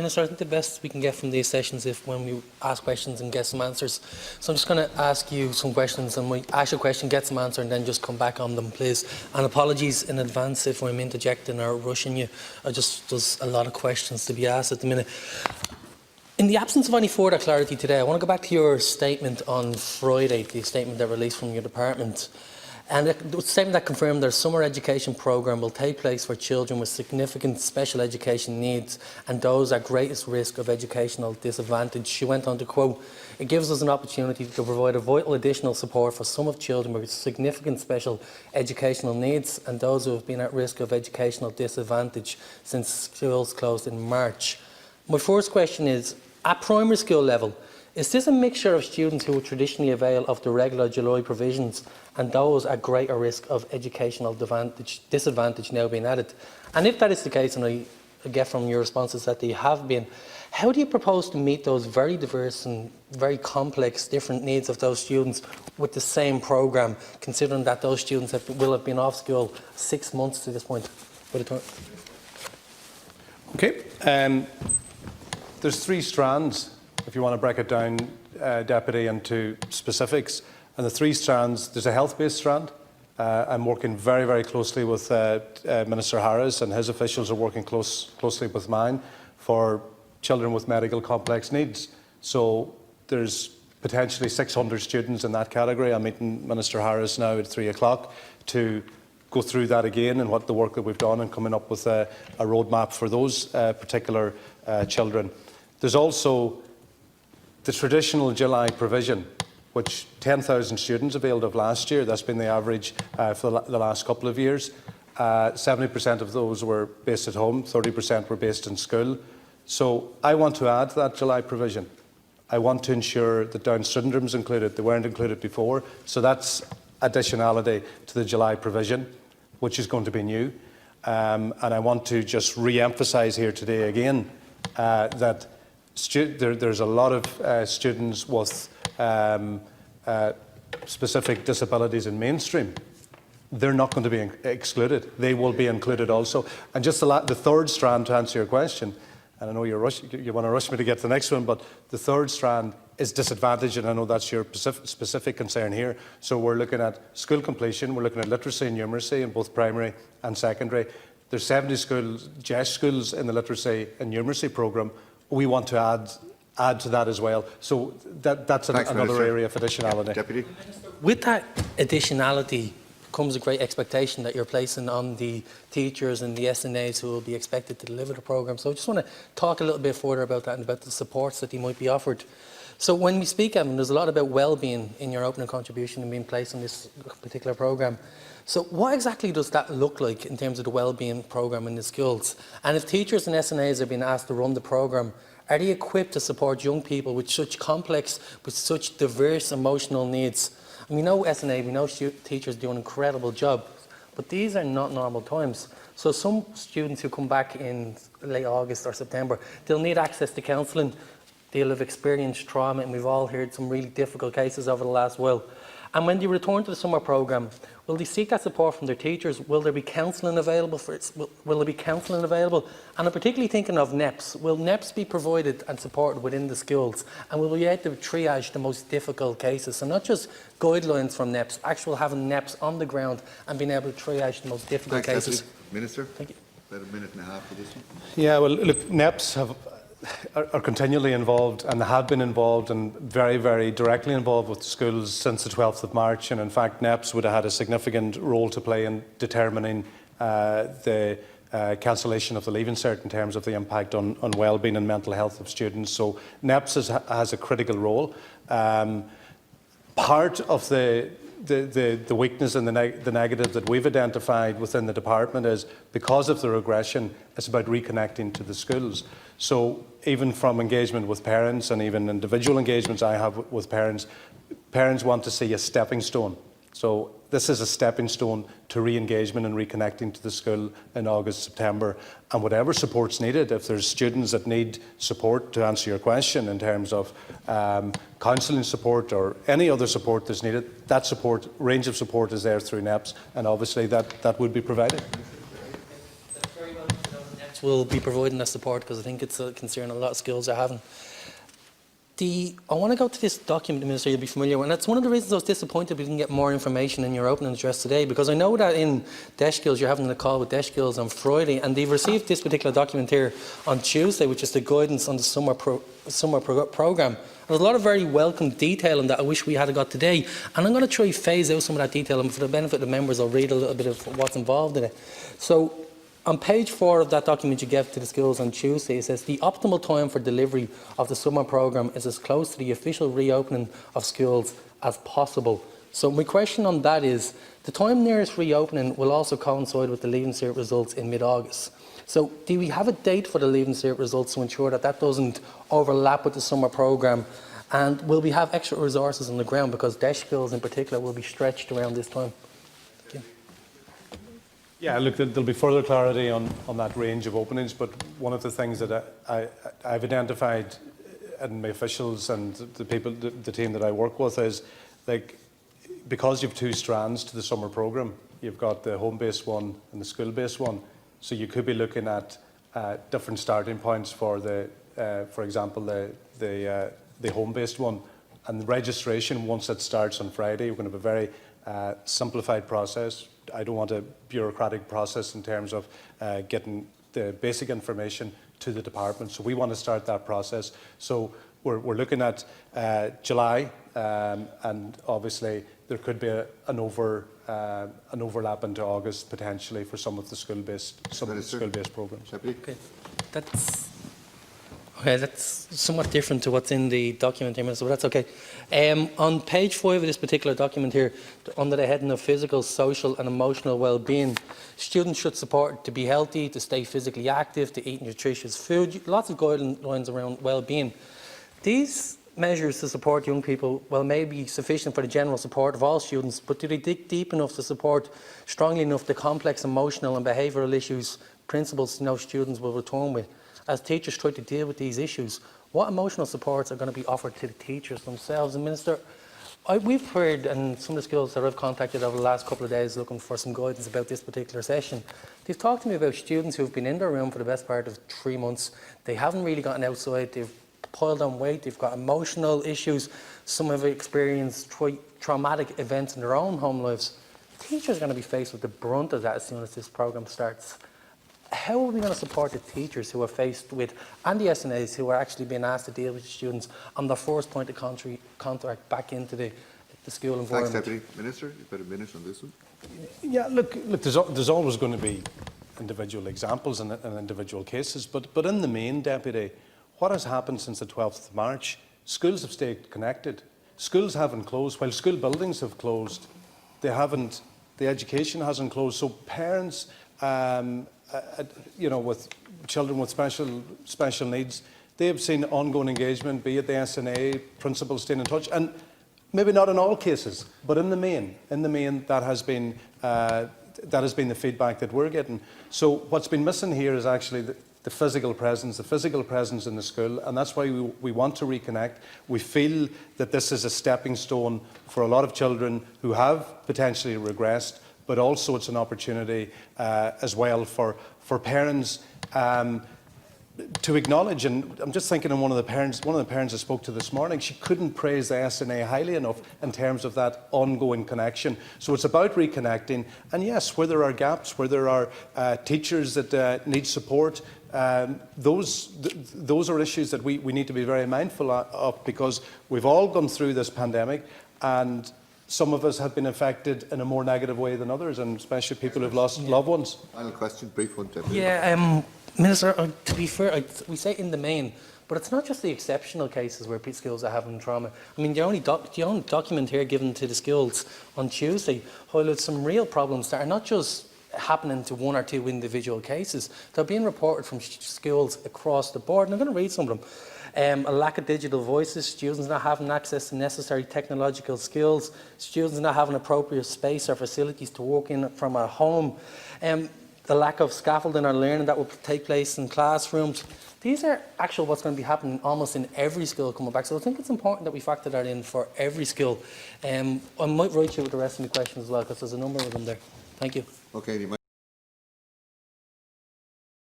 Minister, I think the best we can get from these sessions is when we ask questions and get some answers. So I'm just going to ask you some questions, and we ask your question, get some answer, and then just come back on them, please. And apologies in advance if I'm interjecting or rushing you. There's a lot of questions to be asked at the minute. In the absence of any further clarity today, I want to go back to your statement on Friday, the statement that released from your department. And the statement that confirmed their summer education programme will take place for children with significant special education needs and those at greatest risk of educational disadvantage. She went on to quote, "It gives us an opportunity to provide a vital additional support for some of children with significant special educational needs and those who have been at risk of educational disadvantage since schools closed in March." My first question is, at primary school level, is this a mixture of students who would traditionally avail of the regular July provisions and those at greater risk of educational disadvantage now being added? And if that is the case, and I get from your responses that they have been, how do you propose to meet those very diverse and very complex different needs of those students with the same programme, considering that those students will have been off school 6 months to this point? Okay. There's 3 strands, if you want to break it down, Deputy, into specifics. And the 3 strands, there's a health-based strand. I'm working very, very closely with Minister Harris, and his officials are working closely with mine for children with medical complex needs. So there's potentially 600 students in that category. I'm meeting Minister Harris now at 3 o'clock to go through that again and what the work that we've done and coming up with a roadmap for those particular children. There's also the traditional July provision, which 10,000 students availed of last year. That's been the average for the last couple of years. 70% of those were based at home, 30% were based in school. So I want to add to that July provision. I want to ensure that Down syndrome is included. They weren't included before. So that's additionality to the July provision, which is going to be new. And I want to just re-emphasise here today again that there's a lot of students with specific disabilities in mainstream. They're not going to be excluded. They will be included also. And just the third strand, to answer your question, and I know you want to rush me to get to the next one, but the third strand is disadvantage, and I know that's your specific concern here. So we're looking at school completion, we're looking at literacy and numeracy in both primary and secondary. There's 70 schools, GESH schools in the literacy and numeracy programme. We want to add to that as well. So that's another area of additionality. Deputy. With that additionality comes a great expectation that you're placing on the teachers and the SNAs who will be expected to deliver the programme. So I just want to talk a little bit further about that and about the supports that they might be offered. So when we speak, Evan, there's a lot about well-being in your opening contribution and being placed on this particular programme. So what exactly does that look like in terms of the well-being programme in the schools? And if teachers and SNAs are being asked to run the programme, are they equipped to support young people with such complex, with such diverse emotional needs? And we know SNA, we know teachers do an incredible job, but these are not normal times. So some students who come back in late August or September, they'll need access to counselling. They'll have experienced trauma, and we've all heard some really difficult cases over the last while. And when they return to the summer programme, will they seek that support from their teachers? Will there be counselling available for it? Will there be counselling available? And I'm particularly thinking of NEPs. Will NEPs be provided and supported within the schools? And will we be able to triage the most difficult cases? So not just guidelines from NEPs, actual having NEPs on the ground and being able to triage the most difficult cases. Minister. Thank you. About a minute and a half for this one. Yeah, well, look, NEPs are continually involved and have been involved and very, very directly involved with schools since the 12th of March. And in fact, NEPs would have had a significant role to play in determining the cancellation of the Leaving Cert in terms of the impact on well-being and mental health of students. So NEPs has a critical role. Part of the weakness and the negative that we've identified within the department is because of the regression, it's about reconnecting to the schools. So even from engagement with parents and even individual engagements I have with parents, parents want to see a stepping stone. So this is a stepping stone to re-engagement and reconnecting to the school in August, September, and whatever support's needed. If there's students that need support, to answer your question, in terms of counselling support or any other support that's needed, that support, range of support is there through NEPs, and obviously that would be provided. Oireachtas will be providing that support because I think it's a concern a lot of schools are having. I want to go to this document, Minister, you'll be familiar with, and that's one of the reasons I was disappointed we didn't get more information in your opening address today, because I know that in Deschgills you're having a call with Deschgills on Friday, and they've received this particular document here on Tuesday, which is the guidance on the summer programme. There's a lot of very welcome detail in that I wish we had got today, and I'm going to try to phase out some of that detail, and for the benefit of the members I'll read a little bit of what's involved in it. So, on page 4 of that document you gave to the schools on Tuesday, it says the optimal time for delivery of the summer programme is as close to the official reopening of schools as possible. So my question on that is, the time nearest reopening will also coincide with the Leaving Cert results in mid-August. So do we have a date for the Leaving Cert results to ensure that that doesn't overlap with the summer programme? And will we have extra resources on the ground, because Deschgills in particular will be stretched around this time? Yeah, look, there'll be further clarity on that range of openings, but one of the things that I've identified in my officials and the team that I work with is, like, because you've 2 strands to the summer programme, you've got the home-based one and the school-based one, so you could be looking at different starting points for for example, the home-based one. And the registration, once it starts on Friday, we're going to have a very simplified process. I don't want a bureaucratic process in terms of getting the basic information to the department. So we want to start that process. So we're looking at July, and obviously there could be an overlap into August potentially for some of the school-based programs. Okay, that's somewhat different to what's in the document here, so that's okay. On page 5 of this particular document here, under the heading of physical, social and emotional well-being, students should support to be healthy, to stay physically active, to eat nutritious food, lots of guidelines around well-being. These measures to support young people, well, may be sufficient for the general support of all students, but do they dig deep enough to support strongly enough the complex emotional and behavioural issues principals students will return with? As teachers try to deal with these issues, what emotional supports are going to be offered to the teachers themselves? And Minister, we've heard, and some of the schools that I've contacted over the last couple of days looking for some guidance about this particular session, they've talked to me about students who've been in their room for the best part of 3 months. They haven't really gotten outside, they've piled on weight, they've got emotional issues, some have experienced traumatic events in their own home lives. Teachers are going to be faced with the brunt of that as soon as this programme starts. How are we going to support the teachers who are faced with, and the SNAs who are actually being asked to deal with students on their first point of contact back into the school environment? Thanks, Deputy Minister. You've got a minute on this one. Yeah, look, there's always going to be individual examples and individual cases, but in the main, Deputy, what has happened since the 12th of March? Schools have stayed connected. Schools haven't closed. While school buildings have closed, the education hasn't closed. So parents, with children with special needs, they have seen ongoing engagement, be it the SNA, principals staying in touch, and maybe not in all cases, but in the main, that has been the feedback that we're getting. So what's been missing here is actually the physical presence in the school, and that's why we want to reconnect. We feel that this is a stepping stone for a lot of children who have potentially regressed, but also it's an opportunity as well for parents to acknowledge. And I'm just thinking of one of the parents I spoke to this morning. She couldn't praise the SNA highly enough in terms of that ongoing connection. So it's about reconnecting. And yes, where there are gaps, where there are teachers that need support, those are issues that we need to be very mindful of, because we've all gone through this pandemic, and some of us have been affected in a more negative way than others, and especially people who've lost loved ones. Final question, brief one, Deputy. Yeah, Minister, to be fair, we say in the main, but it's not just the exceptional cases where schools are having trauma. I mean, the only document here given to the schools on Tuesday highlights some real problems that are not just happening to 1 or 2 individual cases. They're being reported from schools across the board, and I'm going to read some of them. A lack of digital voices, students not having access to necessary technological skills, students not having appropriate space or facilities to work in from at home, the lack of scaffolding or learning that will take place in classrooms. These are actually what's going to be happening almost in every school coming back. So I think it's important that we factor that in for every school. I might write you with the rest of my questions as well, because there's a number of them there. Thank you. Okay.